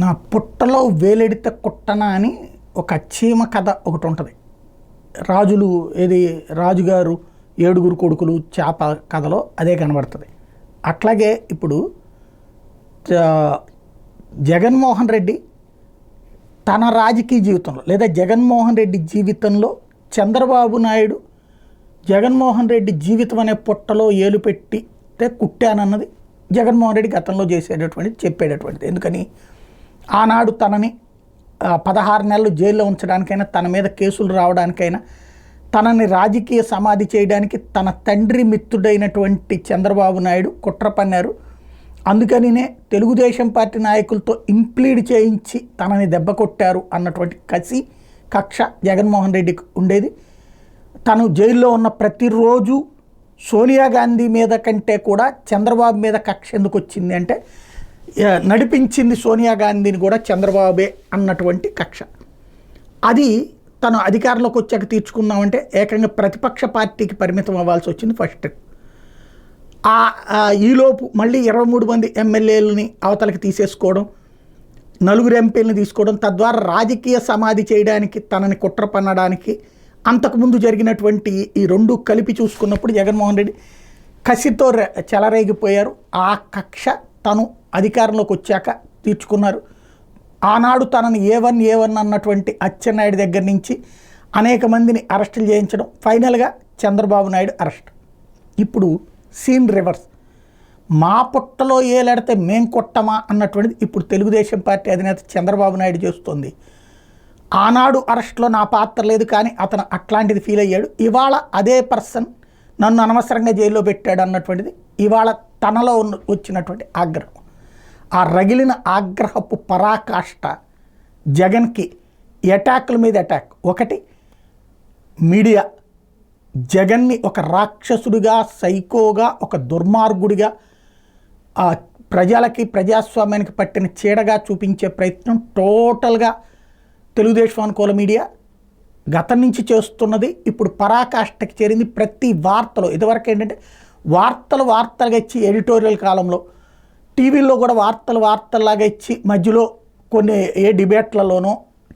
నా పుట్టలో వేలెడితే కుట్టన అని ఒక చీమ కథ ఒకటి ఉంటుంది. రాజులు ఏది రాజుగారు ఏడుగురు కొడుకులు చేప కథలో అదే కనబడుతుంది. అట్లాగే ఇప్పుడు జగన్మోహన్ రెడ్డి తన రాజకీయ జీవితంలో లేదా జగన్మోహన్ రెడ్డి జీవితంలో చంద్రబాబు నాయుడు జగన్మోహన్ రెడ్డి జీవితం అనే పుట్టలో ఏలు పెట్టితే కుట్టానన్నది జగన్మోహన్ రెడ్డి గతంలో చేసేటటువంటిది చెప్పేటటువంటిది. ఎందుకని ఆనాడు తనని 16 నెలలు జైల్లో ఉంచడానికైనా తన మీద కేసులు రావడానికైనా తనని రాజకీయ సమాధి చేయడానికి తన తండ్రి మిత్రుడైనటువంటి చంద్రబాబు నాయుడు కుట్ర పన్నారు. అందుకనినే తెలుగుదేశం పార్టీ నాయకులతో ఇంప్లీడ్ చేయించి తనని దెబ్బ కొట్టారు అన్నటువంటి కసి కక్ష జగన్మోహన్ రెడ్డికి ఉండేది. తను జైల్లో ఉన్న ప్రతిరోజు సోనియా గాంధీ మీద కంటే కూడా చంద్రబాబు మీద కక్ష ఎందుకు వచ్చింది అంటే నడిపించింది సోనియా గాంధీని కూడా చంద్రబాబే అన్నటువంటి కక్ష. అది తను అధికారంలోకి వచ్చాక తీర్చుకుందామంటే ఏకంగా ప్రతిపక్ష పార్టీకి పరిమితం అవ్వాల్సి వచ్చింది ఫస్ట్. ఈలోపు మళ్ళీ 23 మంది ఎమ్మెల్యేలని అవతలకి తీసేసుకోవడం, 4 ఎంపీలని తీసుకోవడం, తద్వారా రాజకీయ సమాధి చేయడానికి తనని కుట్ర పన్నడానికి అంతకుముందు జరిగినటువంటి ఈ రెండు కలిపి చూసుకున్నప్పుడు జగన్మోహన్ రెడ్డి కసితో చెలరేగిపోయారు. ఆ కక్ష తను అధికారంలోకి వచ్చాక తీర్చుకున్నారు. ఆనాడు తనని ఏ1 అన్నటువంటి అచ్చెన్నాయుడు దగ్గర నుంచి అనేక మందిని అరెస్టులు చేయించడం, ఫైనల్గా చంద్రబాబు నాయుడు అరెస్ట్. ఇప్పుడు సీన్ రివర్స్. మా పుట్టలో ఏలాడితే మేం కొట్టమా అన్నటువంటిది ఇప్పుడు తెలుగుదేశం పార్టీ అధినేత చంద్రబాబు నాయుడు చేస్తుంది. ఆనాడు అరెస్ట్లో నా పాత్ర లేదు, కానీ అతను అట్లాంటిది ఫీల్ అయ్యాడు. ఇవాళ అదే పర్సన్ నన్ను అనవసరంగా జైల్లో పెట్టాడు అన్నటువంటిది ఇవాళ తనలో వచ్చినటువంటి ఆగ్రహం. ఆ రగిలిన ఆగ్రహపు పరాకాష్ట జగన్కి అటాక్ల మీద అటాక్. ఒకటి, మీడియా జగన్ని ఒక రాక్షసుడిగా, సైకోగా, ఒక దుర్మార్గుడిగా, ప్రజలకి ప్రజాస్వామ్యానికి పట్టిన చీడగా చూపించే ప్రయత్నం టోటల్గా తెలుగుదేశం అనుకూల మీడియా గతం నుంచి చేస్తున్నది. ఇప్పుడు పరాకాష్ఠకి చేరింది. ప్రతి వార్తలో ఇదివరకు ఏంటంటే వార్తలుగా ఇచ్చి ఎడిటోరియల్ కాలంలో టీవీల్లో కూడా వార్తల్లాగా ఇచ్చి మధ్యలో కొన్ని డిబేట్లలోనో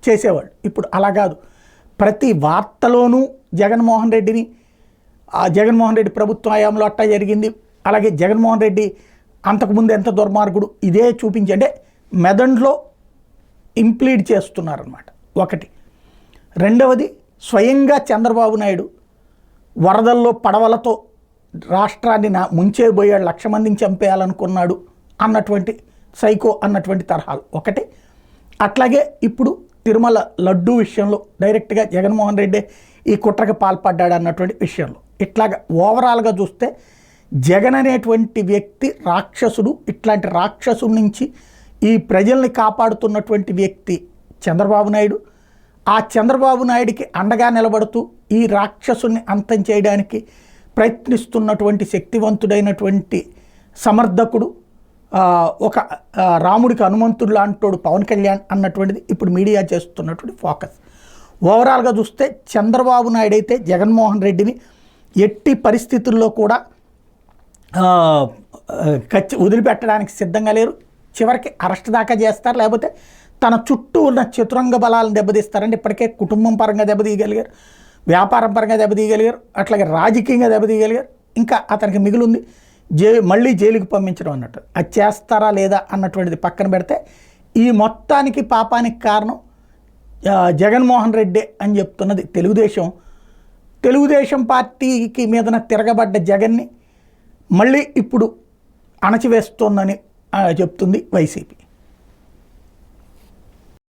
చేసేవాళ్ళు. ఇప్పుడు అలా కాదు. ప్రతి వార్తలోనూ జగన్మోహన్ రెడ్డి ప్రభుత్వం హయాంలో అట్టా జరిగింది, అలాగే జగన్మోహన్ రెడ్డి అంతకుముందు ఎంత దుర్మార్గుడు, ఇదే చూపించి అంటే మెదడులో ఇంప్లీడ్ చేస్తున్నారన్నమాట. ఒకటి. రెండవది, స్వయంగా చంద్రబాబు నాయుడు వరదల్లో పడవలతో రాష్ట్రాన్ని ముంచేయబోయాడు, 1,00,000 మందిని చంపేయాలనుకున్నాడు అన్నటువంటి సైకో అన్నటువంటి తరహాలు ఒకటి. అట్లాగే ఇప్పుడు తిరుమల లడ్డూ విషయంలో డైరెక్ట్గా జగన్మోహన్ రెడ్డి ఈ కుట్రకి పాల్పడ్డాడు అన్నటువంటి విషయంలో. ఇట్లాగా ఓవరాల్గా చూస్తే జగన్ అనేటువంటి వ్యక్తి రాక్షసుడు. ఇట్లాంటి రాక్షసుడి నుంచి ఈ ప్రజల్ని కాపాడుతున్నటువంటి వ్యక్తి చంద్రబాబు నాయుడు. ఆ చంద్రబాబు నాయుడికి అండగా నిలబడుతూ ఈ రాక్షసుని అంతం చేయడానికి ప్రయత్నిస్తున్నటువంటి శక్తివంతుడైనటువంటి సమర్థకుడు, ఒక రాముడికి హనుమంతుడు లాంటోడు పవన్ కళ్యాణ్ అన్నటువంటిది ఇప్పుడు మీడియా చేస్తున్నటువంటి ఫోకస్. ఓవరాల్గా చూస్తే చంద్రబాబు నాయుడు అయితే జగన్మోహన్ రెడ్డిని ఎట్టి పరిస్థితుల్లో కూడా వదిలిపెట్టడానికి సిద్ధంగా లేరు. చివరికి అరెస్ట్ దాకా చేస్తారు, లేకపోతే తన చుట్టూ ఉన్న చతురంగ బలాలను దెబ్బతీస్తారంటే ఇప్పటికే కుటుంబం పరంగా దెబ్బతీయగలిగారు, వ్యాపారం పరంగా దెబ్బతీయగలిగారు, అట్లాగే రాజకీయంగా దెబ్బతీయగలిగారు. ఇంకా అతనికి మిగిలింది మళ్ళీ జైలుకి పంపించడం అన్నట్టు. అది చేస్తారా లేదా అన్నటువంటిది పక్కన పెడితే ఈ మొత్తానికి పాపానికి కారణం జగన్మోహన్ రెడ్డి అని చెప్తున్నది తెలుగుదేశం పార్టీకి మీదన తిరగబడ్డ జగన్ని మళ్ళీ ఇప్పుడు అణచివేస్తోందని చెప్తుంది వైసీపీ.